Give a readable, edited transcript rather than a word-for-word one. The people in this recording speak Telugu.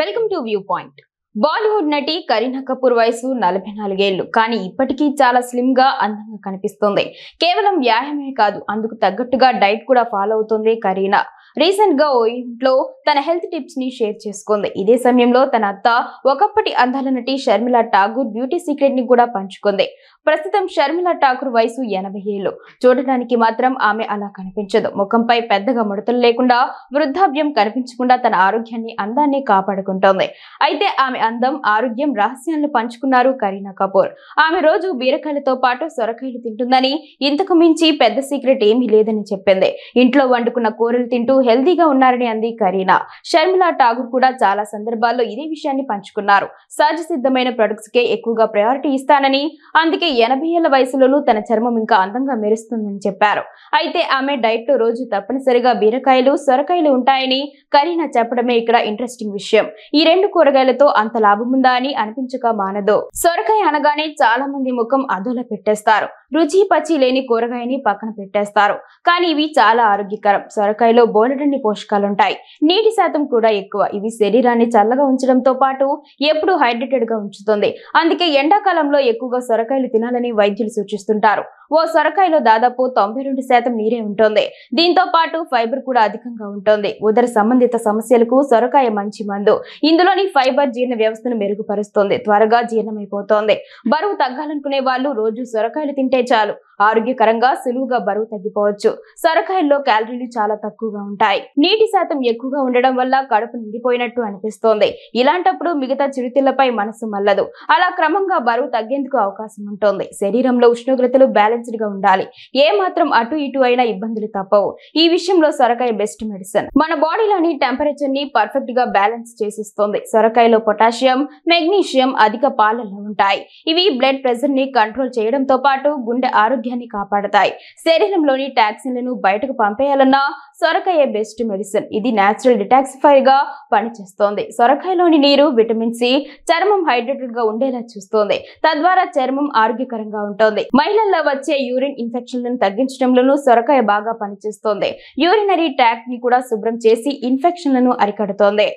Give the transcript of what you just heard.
Welcome to view point. Bollywood నటి కరీనా కపూర్ వయసు 44 ఏళ్లు. కానీ ఇప్పటికీ చాలా స్లిమ్ గా అందంగా కనిపిస్తుంది. కేవలం వ్యాయామమే కాదు, అందుకు తగ్గట్టుగా డైట్ కూడా ఫాలో అవుతుంది కరీనా. రీసెంట్ గా ఓ ఇంట్లో తన హెల్త్ టిప్స్ ని షేర్ చేసుకుంది. ఇదే సమయంలో తన అత్త, ఒకప్పటి అందాల నటి షర్మిలా ఠాగూర్ బ్యూటీ సీక్రెట్ ని కూడా పంచుకుంది. ప్రస్తుతం షర్మిలా ఠాగూర్ వయసు 80 ఏళ్లు. చూడడానికి మాత్రం ఆమె అలా కనిపించదు. ముఖంపై పెద్దగా ముడతలు లేకుండా, వృద్ధాప్యం కనిపించకుండా తన ఆరోగ్యాన్ని, అందాన్ని కాపాడుకుంటోంది. అయితే ఆమె అందం, ఆరోగ్యం రహస్యాలను పంచుకున్నారు కరీనా కపూర్. ఆమె రోజు బీరకాయలతో పాటు సొరకాయలు తింటుందని, ఇంతకు మించి పెద్ద సీక్రెట్ ఏమీ లేదని చెప్పింది. ఇంట్లో వండుకున్న కూరలు తింటూ హెల్దీగా ఉన్నారని అంది కరీనా. షర్మిలా ఠాగూర్ కూడా చాలా సందర్భాల్లో ఇదే విషయాన్ని పంచుకున్నారు. సహజ సిద్ధమైన ప్రొడక్ట్స్ కే ఎక్కువగా ప్రయారిటీ ఇస్తానని, అందుకే 80 ఏళ్ల వయసులోనూ తన చర్మం ఇంకా అందంగా మెరుస్తుందని చెప్పారు. అయితే ఆమె డైట్ లో రోజు తప్పనిసరిగా బీరకాయలు, సొరకాయలు ఉంటాయని కరీనా చెప్పడమే ఇక్కడ ఇంట్రెస్టింగ్ విషయం. ఈ రెండు కూరగాయలతో అంత లాభముందా అని అనిపించక మానదు. సొరకాయ అనగానే చాలా మంది ముఖం అదోలా పెట్టేస్తారు. రుచి పచ్చి లేని కూరగాయని పక్కన పెట్టేస్తారు. కానీ ఇవి చాలా ఆరోగ్యకరం. సొరకాయలో బోలెడన్ని పోషకాలుంటాయి. నీటి శాతం కూడా ఎక్కువ. ఇవి శరీరాన్ని చల్లగా ఉంచడంతో పాటు ఎప్పుడూ హైడ్రేటెడ్ గా ఉంచుతుంది. అందుకే ఎండాకాలంలో ఎక్కువగా సొరకాయలు తినాలని వైద్యులు సూచిస్తుంటారు. ఓ సొరకాయలో దాదాపు 92% నీరే ఉంటుంది. దీంతో పాటు ఫైబర్ కూడా అధికంగా ఉంటుంది. ఉదర సంబంధిత సమస్యలకు సొరకాయ మంచి మందు. ఇందులోని ఫైబర్ జీర్ణ వ్యవస్థను మెరుగుపరుస్తుంది, త్వరగా జీర్ణమైపోతుంది. బరువు తగ్గాలనుకునే వాళ్ళు రోజు సొరకాయలు తింటే చాలు. ఆరోగ్యకరంగా సులువుగా బరువు తగ్గిపోవచ్చు. సొరకాయల్లో క్యాలరీలు చాలా తక్కువగా ఉంటాయి. నీటి శాతం ఎక్కువగా ఉండడం వల్ల కడుపు నిండిపోయినట్టు అనిపిస్తోంది. ఇలాంటప్పుడు మిగతా చిరుతిళ్లపై మనసు మల్లదు. అలా క్రమంగా బరువు తగ్గేందుకు అవకాశం ఉంటుంది. శరీరంలో ఉష్ణోగ్రతలు బ్యాలెన్స్డ్ గా ఉండాలి. ఏ మాత్రం అటు ఇటు అయినా ఇబ్బందులు తప్పవు. ఈ విషయంలో సొరకాయ బెస్ట్ మెడిసిన్. మన బాడీలోని టెంపరేచర్ ని పర్ఫెక్ట్ గా బ్యాలెన్స్ చేసిస్తుంది. సొరకాయలో పొటాషియం, మెగ్నీషియం అధిక పాలల్లో ఉంటాయి. ఇవి బ్లడ్ ప్రెషర్ ని కంట్రోల్ చేయడంతో పాటు గుండె ఆరోగ్యాన్ని కాపాడతాయి. శరీరంలోని టాక్సిన్లను బయటకు పంపేయాలన్నా సొరకాయ బెస్ట్ మెడిసిన్. ఇది నేచురల్ డిటాక్సిఫైర్ గా పనిచేస్తోంది. సొరకాయలోని నీరు, విటమిన్ సి చర్మం హైడ్రేటెడ్ గా ఉండేలా చూస్తోంది. తద్వారా చర్మం ఆరోగ్యకరంగా ఉంటుంది. మహిళల్లో వచ్చే యూరిన్ ఇన్ఫెక్షన్లను తగ్గించడంలోనూ సొరకాయ బాగా పనిచేస్తోంది. యూరినరీ ట్రాక్ట్ ని కూడా శుభ్రం చేసి ఇన్ఫెక్షన్లను అరికడుతోంది.